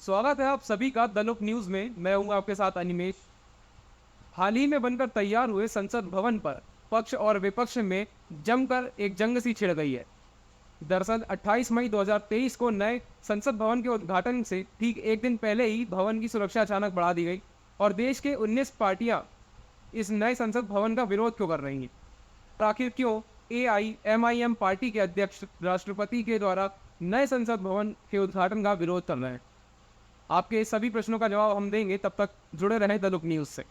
स्वागत है आप सभी का द लुक न्यूज में। मैं हूं आपके साथ अनिमेश। हाल ही में बनकर तैयार हुए संसद भवन पर पक्ष और विपक्ष में जमकर एक जंग सी छिड़ गई है। दरअसल 28 मई 2023 को नए संसद भवन के उद्घाटन से ठीक एक दिन पहले ही भवन की सुरक्षा अचानक बढ़ा दी गई और देश के 19 पार्टियां इस नए संसद भवन का विरोध क्यों कर रही हैं। आखिर क्यों AIMIM पार्टी के अध्यक्ष राष्ट्रपति के द्वारा नए संसद भवन के उद्घाटन का विरोध कर रहे हैं। आपके सभी प्रश्नों का जवाब हम देंगे, तब तक जुड़े रहें द लुक न्यूज से।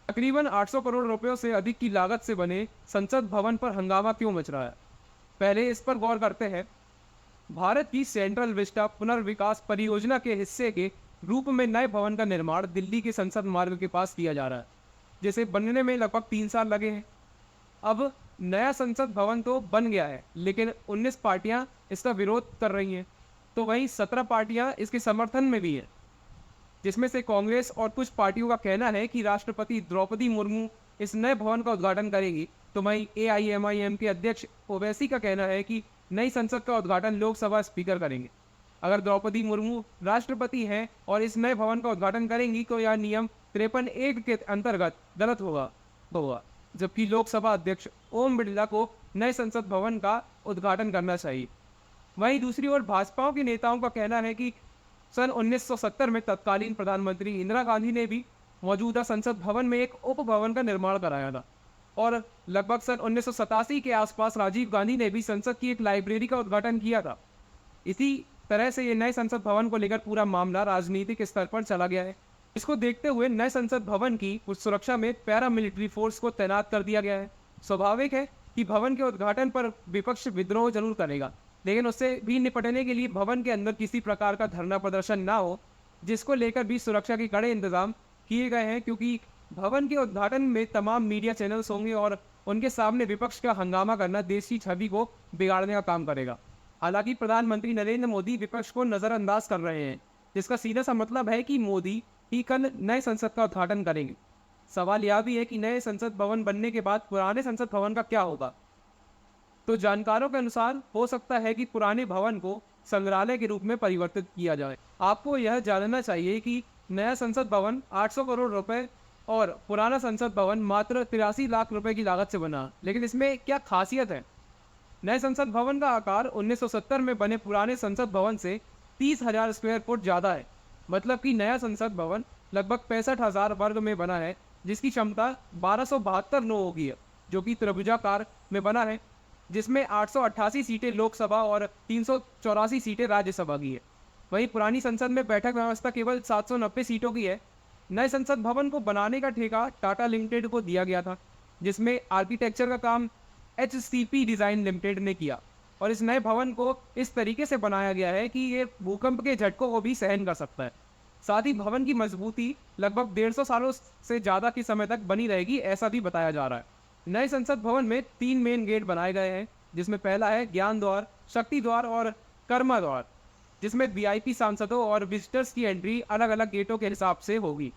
तकरीबन 800 करोड़ रुपयों से अधिक की लागत से बने संसद भवन पर हंगामा क्यों मच रहा है, पहले इस पर गौर करते हैं। भारत की सेंट्रल विस्टा पुनर्विकास परियोजना के हिस्से के रूप में नए भवन का निर्माण दिल्ली के संसद मार्ग के पास किया जा रहा है, जिसे बनने में लगभग 3 साल लगे हैं। अब नया संसद भवन तो बन गया है, लेकिन 19 पार्टियां इसका विरोध कर रही हैं, तो वहीं 17 पार्टियां इसके समर्थन में भी हैं, जिसमें से कांग्रेस और कुछ पार्टियों का कहना है कि राष्ट्रपति द्रौपदी मुर्मू इस नए भवन का उद्घाटन करेंगी, तो वहीं AIMIM के अध्यक्ष ओवैसी का कहना है कि नई संसद का उद्घाटन लोकसभा स्पीकर करेंगे। अगर द्रौपदी मुर्मू राष्ट्रपति हैं और इस नए भवन का उद्घाटन करेंगी तो यह नियम 53(1) के अंतर्गत गलत होगा, जबकि लोकसभा अध्यक्ष ओम बिरला को नए संसद भवन का उद्घाटन करना चाहिए। वहीं दूसरी ओर भाजपा के नेताओं का कहना है कि सन 1970 में तत्कालीन प्रधानमंत्री इंदिरा गांधी ने भी मौजूदा संसद भवन में एक उप भवन का निर्माण कराया था, और लगभग सन 1987 के आसपास राजीव गांधी ने भी संसद की एक लाइब्रेरी का उद्घाटन किया था। इसी तरह से ये नए संसद भवन को लेकर पूरा मामला राजनीतिक स्तर पर चला गया है। इसको देखते हुए नए संसद भवन की सुरक्षा में पैरामिलिट्री फोर्स को तैनात कर दिया गया है। स्वाभाविक है कि भवन के उद्घाटन पर विपक्ष विद्रोह जरूर करेगा, लेकिन उससे भी निपटने के लिए भवन के अंदर किसी प्रकार का धरना प्रदर्शन ना हो, जिसको लेकर भी सुरक्षा के कड़े इंतजाम किए गए हैं, क्योंकि भवन के उद्घाटन में तमाम मीडिया चैनल्स होंगे और उनके सामने विपक्ष का हंगामा करना देश की छवि को बिगाड़ने का काम करेगा। हालांकि प्रधानमंत्री नरेंद्र मोदी विपक्ष को नज़रअंदाज कर रहे हैं, जिसका सीधा सा मतलब है कि मोदी ही कल नए संसद का उद्घाटन करेंगे। सवाल यह भी है कि नए संसद भवन बनने के बाद पुराने संसद भवन का क्या होगा। तो जानकारों के अनुसार हो सकता है कि पुराने भवन को संग्रहालय के रूप में परिवर्तित किया जाए। आपको यह जानना चाहिए कि नया संसद भवन 800 करोड़ रुपए और पुराना संसद भवन मात्र 83 लाख रुपए की लागत से बना, लेकिन इसमें क्या खासियत है। नए संसद भवन का आकार 1970 में बने पुराने संसद भवन से 30,000 स्क्वायर फुट ज़्यादा है। मतलब कि नया संसद भवन लगभग 65,000 वर्ग में बना है, जिसकी क्षमता 1272 लोगों की है, जो कि त्रिभुजाकार में बना है, जिसमें 888 सीटें लोकसभा और 384 सीटें राज्यसभा की है। वहीं पुरानी संसद में बैठक व्यवस्था केवल 790 सीटों की है। नए संसद भवन को बनाने का ठेका टाटा लिमिटेड को दिया गया था, जिसमें आर्किटेक्चर का काम HCP डिज़ाइन लिमिटेड ने किया, और इस नए भवन को इस तरीके से बनाया गया है कि ये भूकंप के झटकों को भी सहन कर सकता है। साथ ही भवन की मजबूती लगभग 150 सालों से ज़्यादा के समय तक बनी रहेगी, ऐसा भी बताया जा रहा है। नए संसद भवन में 3 मेन गेट बनाए गए हैं, जिसमें पहला है ज्ञान द्वार, शक्ति द्वार और कर्मा द्वार, जिसमें VIP सांसदों और विजिटर्स की एंट्री अलग अलग गेटों के हिसाब से होगी।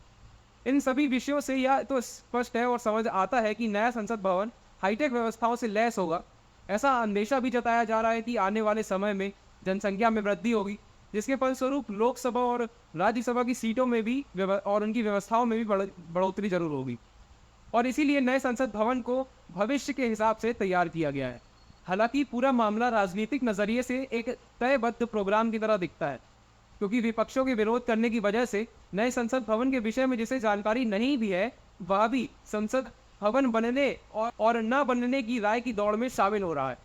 इन सभी विषयों से यह तो स्पष्ट है और समझ आता है कि नया संसद भवन हाईटेक व्यवस्थाओं से लैस होगा। ऐसा अंदेशा भी जताया जा रहा है कि आने वाले समय में जनसंख्या में वृद्धि होगी, जिसके फलस्वरूप लोकसभा और राज्यसभा की सीटों में भी और उनकी व्यवस्थाओं में भी बढ़ोतरी जरूर होगी, और इसीलिए नए संसद भवन को भविष्य के हिसाब से तैयार किया गया है। हालांकि पूरा मामला राजनीतिक नज़रिए से एक तयबद्ध प्रोग्राम की तरह दिखता है, क्योंकि विपक्षों के विरोध करने की वजह से नए संसद भवन के विषय में जिसे जानकारी नहीं भी है, वह भी संसद भवन बनने और न बनने की राय की दौड़ में शामिल हो रहा है,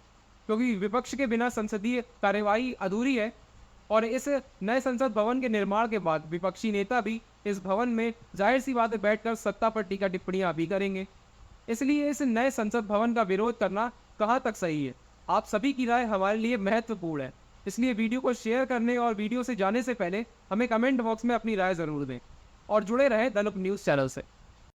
क्योंकि विपक्ष के बिना संसदीय कार्यवाही अधूरी है। और इस नए संसद भवन के निर्माण के बाद विपक्षी नेता भी इस भवन में जाहिर सी बात है बैठकर सत्ता पर टीका टिप्पणियां भी करेंगे। इसलिए इस नए संसद भवन का विरोध करना कहां तक सही है, आप सभी की राय हमारे लिए महत्वपूर्ण है। इसलिए वीडियो को शेयर करने और वीडियो से जाने से पहले हमें कमेंट बॉक्स में अपनी राय ज़रूर दें, और जुड़े रहें द लुक न्यूज़ चैनल से।